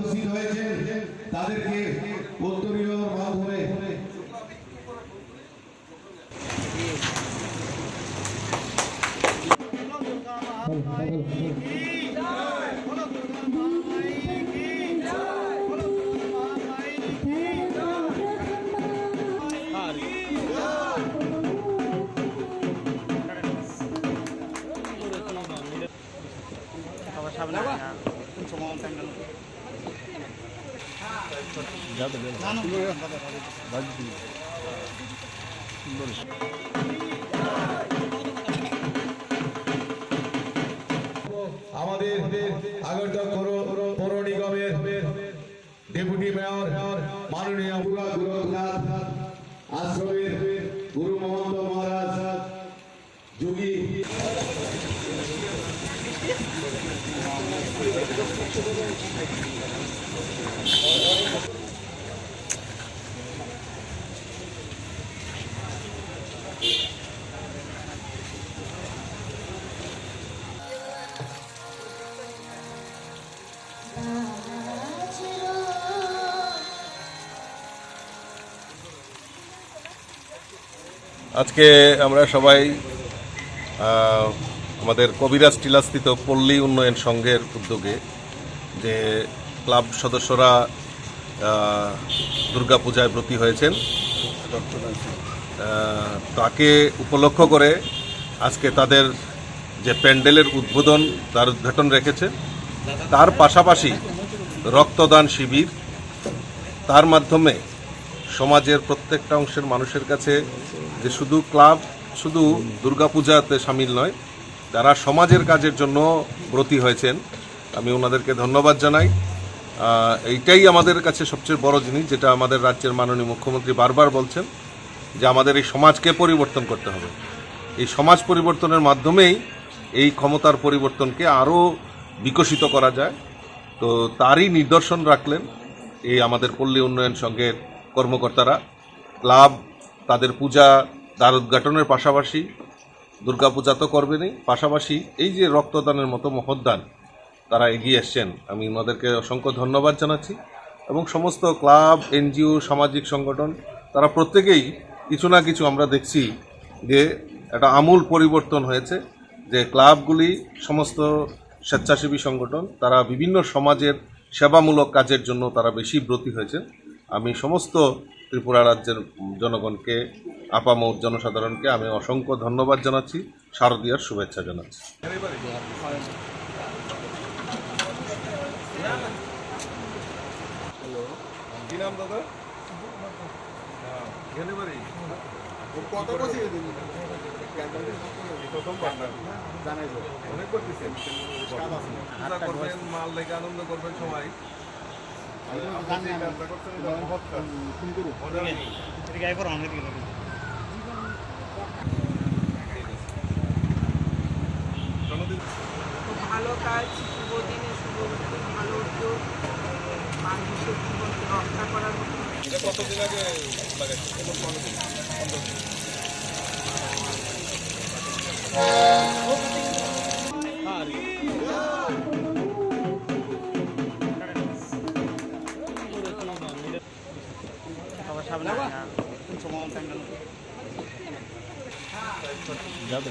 উপস্থিত হয়েছেন তাদেরকে উত্তরীয় মাধ্যমে আমাদের আগরতলা পৌর নিগমের ডেপুটি মেয়র মাননীয় গোরখনাথ আশ্রমের গুরু মহন্ত মহারাজ যোগী আজকে আমরা সবাই আমাদের কবিরাজ টিলাস্থিত পল্লী উন্নয়ন সংঘের উদ্যোগে যে ক্লাব সদস্যরা দুর্গাপূজায় ব্রতী হয়েছেন তাকে উপলক্ষ করে আজকে তাদের যে প্যান্ডেলের উদ্বোধন তার উদ্ঘাটন রেখেছে, তার পাশাপাশি রক্তদান শিবির, তার মাধ্যমে সমাজের প্রত্যেকটা অংশের মানুষের কাছে যে শুধু ক্লাব শুধু দুর্গাপূজাতে সামিল নয়, তারা সমাজের কাজের জন্য ব্রতী হয়েছেন। আমি ওনাদেরকে ধন্যবাদ জানাই। এইটাই আমাদের কাছে সবচেয়ে বড় জিনিস, যেটা আমাদের রাজ্যের মাননীয় মুখ্যমন্ত্রী বারবার বলছেন যে আমাদের এই সমাজকে পরিবর্তন করতে হবে। এই সমাজ পরিবর্তনের মাধ্যমেই এই ক্ষমতার পরিবর্তনকে আরও বিকশিত করা যায়। তো তারই নিদর্শন রাখলেন এই আমাদের পল্লী উন্নয়ন সংঘের কর্মকর্তারা। ক্লাব তাদের পূজা দ্বার উদ্ঘাটনের পাশাপাশি দুর্গাপূজা তো করবেনই, পাশাপাশি এই যে রক্তদানের মতো মহৎদান তারা এগিয়ে এসছেন, আমি ওনাদেরকে অসংখ্য ধন্যবাদ জানাচ্ছি। এবং সমস্ত ক্লাব, এনজিও, সামাজিক সংগঠন তারা প্রত্যেকেই কিছু না কিছু আমরা দেখছি যে একটা আমূল পরিবর্তন হয়েছে, যে ক্লাবগুলি সমস্ত স্বেচ্ছাসেবী সংগঠন তারা বিভিন্ন সমাজের সেবামূলক কাজের জন্য তারা বেশি ব্রতী হয়েছে। আমি সমস্ত ত্রিপুরা রাজ্যের জনগণকে, আপামর জনসাধারণকে আমি অসংখ্য ধন্যবাদ জানাচ্ছি, শারদীয়ার শুভেচ্ছা জানাচ্ছি। মাল লেগে আনন্দ করবেন সবাই। ভালো কাজ, শুভ দিনে ভালো উদ্যোগ, মানুষের জীবনকে রক্ষা করার মতো। এটা কতদিন আগে লাগাইছে? যাও